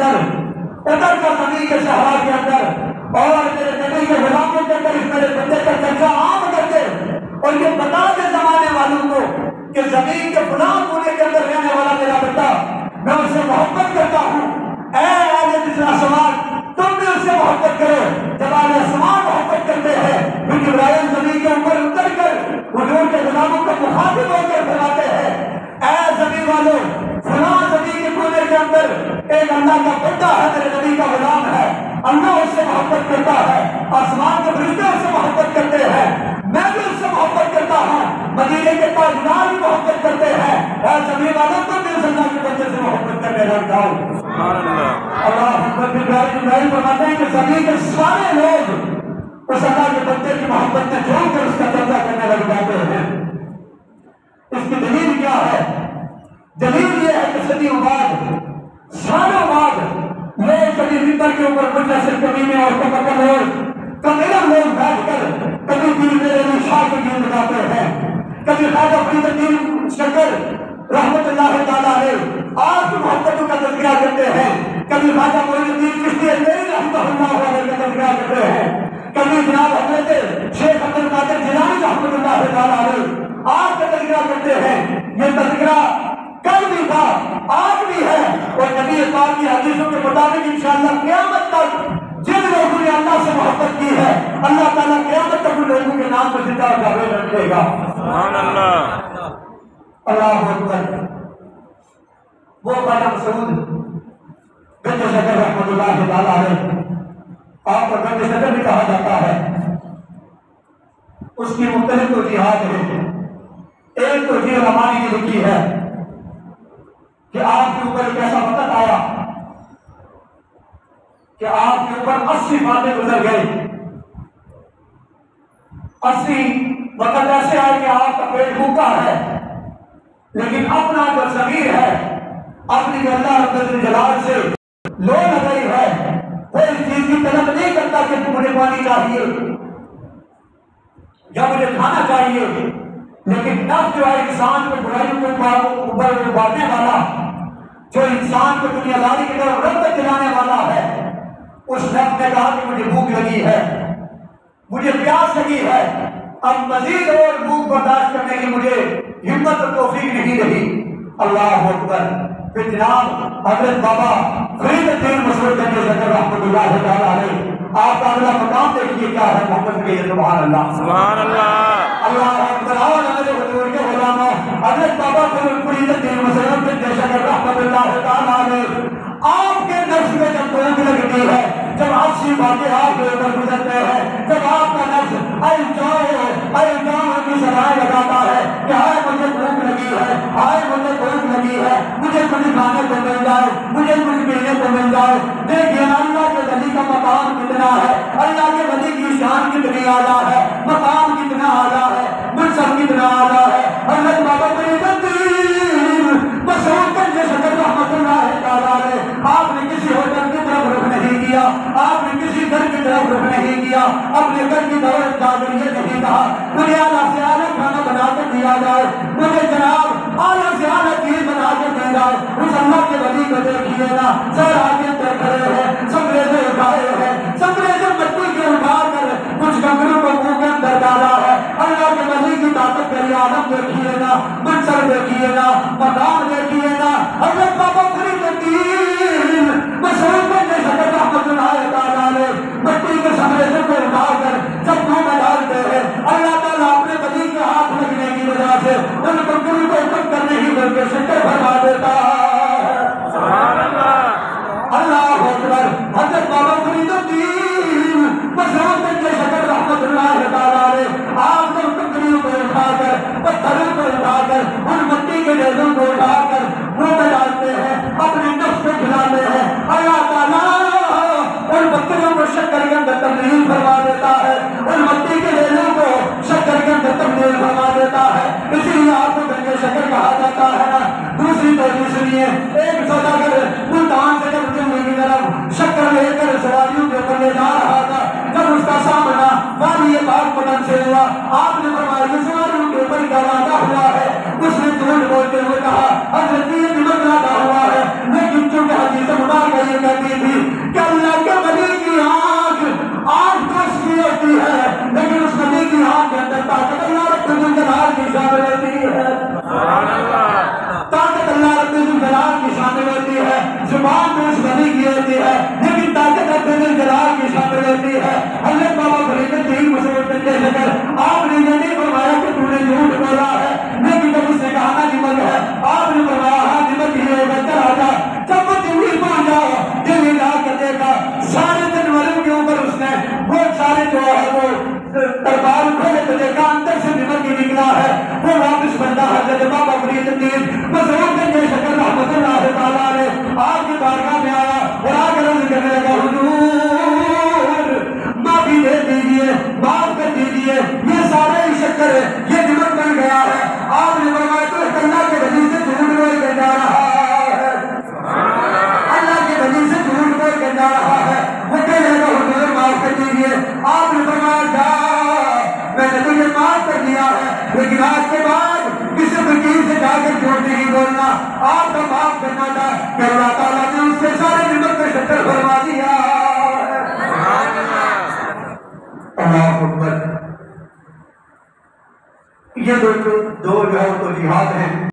اندر اتر کر زمین کے صحرا کے اندر اور میرے نبی کے غلاموں کے اندر اس میرے بندے کا چرچا عام کر دے اور یہ بتا دے زمانے والوں کو کہ زمین کے فلاں کونے کے اندر رہنے والا میرا بندہ میں اس سے محبت کرتا ہوں۔ اے آل آسمان تم بھی اس سے محبت کرو۔ جب آل آسمان محبت کرتے ہیں پھر جبرائیل زمین کے اوپر اتر کر حضور کے غلاموں کو مخاطب ہو کر فرماتے ہیں اے زمین والوں فلاں زمین کے کونے کے اندر ایک اللہ کا بندہ ہے، میرے نبی کا غلام ہے، اللہ اس سے محبت کرتا ہے، آسمان کے فرشتے اس سے محبت کرتے ہیں، میں بھی اس سے محبت کرتا ہوں، مدینے کے تاجدار بھی محبت کرتے ہیں۔ اے زمین والوں تم بھی اس اللہ کے بندے سے محبت کرنے لگ جاؤ۔ اللہ اکبر۔ جبرائیل فرماتے ہیں کہ زمین کے سارے لوگ اس اللہ کے بندے کی محبت میں جوڑ کر اس کا چرچا کرنے لگ جاتے ہیں۔ اس کی دلیل کیا ہے؟ دلیل یہ ہے کہ صدیوں بعد سالوں بعد لوگ کبھی ممبر کے اوپر مجلس کمینے اور کمیرہ لوگ بیٹھ کر کبھی پیر میرے علی شاہ کے گیت گاتے ہیں، کبھی خواجہ فرید الدین شکر رحمت اللہ تعالیٰ علیہ آپ کی محبتوں کا تذکرہ کرتے ہیں، کبھی خواجہ معین الدین چشتی رحمۃ اللہ علیہ کا تذکرہ کرتے ہیں، کبھی جناب حضرت شیخ عبد القادر جیلانی رحمۃ اللہ تعالیٰ علیہ آپ کا تذکرہ کرتے ہیں۔ یہ تذکرہ کل بھی تھا، آج بھی ہے، اور نبی پاک کی حدیثوں کے مطابق انشاءاللہ قیامت تک جن لوگوں نے اللہ سے محبت کی ہے اللہ تعالیٰ قیامت تک ان لوگوں کے نام کو زندہ جاوید رکھے گا۔ سبحان اللہ، اللہ اکبر۔ وہ خواجہ مسعود گنج شکر رحمۃ اللہ تعالیٰ علیہ، آپ کو گنج شکر بھی کہا جاتا ہے، اس کی مختلف توجیہات ہیں۔ ایک توجیہ رحمانی نے لکھی ہے کہ آپ کے اوپر ایک ایسا وقت آیا کہ آپ کے اوپر 80 باتیں گزر گئی، 80 وقت ایسے آئے کہ آپ کا پیٹ بھوکا ہے لیکن اپنا جو ضمیر ہے، اپنی جو اللہ رب الجلال سے لو لگائی ہے، وہ اس چیز کی طلب نہیں کرتا کہ مجھے پانی چاہیے یا مجھے کھانا چاہیے، لیکن نفس جو ہے انسان کو برائیوں کو اوپر بڑھنے والا، جو انسان کو دنیا داری کی طرف رغبت دلانے والا ہے، اس نفس نے کہا کہ مجھے بھوک لگی ہے، مجھے پیاس لگی ہے، اب مزید اور بھوک برداشت کرنے کی مجھے ہمت اور توفیق نہیں رہی۔ اللہ اکبر۔ پھر جناب حضرت بابا فرید الدین مسعود گنج شکر رحمۃ اللہ تعالیٰ علیہ، آپ کا اگلا مقام دیکھیے کیا ہے، محمد کے سبحان اللہ، سبحان اللہ، اللہ اکبر۔ اور ہمارے حضور کے غلاموں حضرت بابا فرید الدین مسعود گنج شکر رحمۃ اللہ تعالیٰ علیہ، آپ کے نفس میں جب بھوک لگتی ہے، جب 80 باتیں آپ کے اوپر گزرتے ہیں، جب آپ کا نفس اے جاؤ کی سدائیں لگاتا ہے کہ آئے مجھے بھوک لگی ہے، آئے مجھے بھوک لگی ہے، مجھے کچھ کھانے کو مل جائے، مجھے کچھ پینے کو مل جائے۔ دیکھیے اللہ کے ولی کا مقام کتنا ہے، اللہ کے ولی کی شان کتنی اعلیٰ ہے، مقام کتنا اعلیٰ ہے، منصب کتنا اعلیٰ ہے۔ حضرت بابا فرید الدین مسعود گنج شکر رحمۃ اللہ تعالیٰ علیہ، آپ نے کسی ہوٹل کی طرف رخ نہیں کیا، آپ نے کسی گھر کی طرف رخ نہیں کیا، اپنے گھر کی طرف جاگر یہ نہیں کہا مجھے اعلیٰ سے اعلیٰ کھانا بنا کے دیا جائے، مجھے جناب اعلیٰ سے اعلیٰ چیز بنا کے دی جائے۔ اس اللہ کے ولی کو دیکھیے نا، سر آگے اندر کھڑے ہیں، سپرے سے اٹھائے ہیں، سپرے سے مٹی کے اٹھا کر کچھ گمروں کو منہ کے اندر ڈالا ہے۔ اللہ کے ولی کی طاقت کری عالم دیکھیے نا، منصب دیکھیے نا، مقام دیکھیے نا۔ حضرت بابا فرید الدین مسعود گنج شکر رحمۃ اللہ تعالیٰ علیہ مٹی کے سپرے سے کو اٹھا کر جب منہ میں ڈالتے ہیں، اللہ تعالیٰ اپنے ولی کے ہاتھ لگنے کی وجہ سے ان کو گرو کو حکم کرنے ہی بلکہ شکر فرما دیتا ہے۔ سبحان اللہ، اللہ اکبر۔ حضرت بابا فرید الدین مسعود گنج شکر رحمۃ اللہ تعالیٰ علیہ آپ نے ٹکڑیوں کو اٹھا کر، پتھروں کو اٹھا کر، ان مٹی کے ڈھیروں کو اٹھا کر منہ میں ڈالتے ہیں، اپنے نفس کو کھلاتے ہیں۔ اللہ تعالیٰ ان پتھروں کو شکر کے اندر تبدیل فرما دیتا ہے، ان مٹی کے ڈھیروں کو شکر کے اندر تبدیل فرما دیتا ہے۔ اسی لیے آپ کو گنج شکر کہا جاتا ہے نا۔ دوسری توجہ سنیے، ایک سوداگر ملتان سے جب دلی کی طرف شکر لے کر سواریوں کے اوپر لے جا رہا تھا، جب اس کا سامنا والی پاک پتن سے ہوا، آپ نے فرمایا یہ سواریوں کے اوپر کیا وعدہ ہوا ہے؟ اس نے جھوٹ بولتے ہوئے کہا حضرت یہ نمک وعدہ ہوا ہے، لیکن چونکہ حدیث مبارکہ یہ کہتی تھی کہ اللہ کے ولی کی آنکھ تو اس کی ہوتی ہے لیکن اس ولی کی آنکھ کے اندر طاقت اللہ رب الجلال کی شامل ہوتی ہے. طاقت اللہ رب الجلال کی شامل ہوتی ہے. زبان تو اس ولی کی ہوتی ہے لیکن طاقت رب الجلال کی شامل ہوتی ہے. حضرت بابا فرید الدین مسعود کے ذکر آپ نے یہ نہیں فرمایا کہ تو نے جھوٹ بولا ہے لیکن جب اس نے کہا نا نمک ہے آپ نے فرمایا ہاں نمک ہی ہوگا چلا جا. جب وہ دلی پہنچ جاؤ دلی جا کر دیکھا سارے جانوروں کے اوپر اس نے وہ سارے جو ہے وہ دربار کھولے تو دیکھا اندر سے نمک ہی نکلا ہے. وہ واپس بندہ حضرت بابا فرید الدین مسعود کے شکر رحمت اللہ تعالیٰ نے آپ کی بارگاہ میں آیا اور آ کر عرض کرنے لگا حضور معافی دے دیجیے معاف کر دیجیے یہ سارے ہی شکر ہے یہ نمک بن گیا ہے. آپ نے فرمایا تو اللہ کے ولی سے جھوٹ بول کے جا رہا ہے اللہ کے ولی سے جھوٹ بول کے جا رہا ہے. وہ کہنے لگا حضور معاف کر دیجیے. آپ نے فرمایا جا میں نے تجھے معاف کر دیا ہے لیکن آج کے بعد کسی فقیر سے جا کر جھوٹ نہیں بولنا. آپ کا معاف کرنا تھا کہ اللہ تعالیٰ نے اس کے سارے نمک پہ شکر فرما دیا. اللہ اکبر. یہ دو جو ہے تو جہاد ہیں.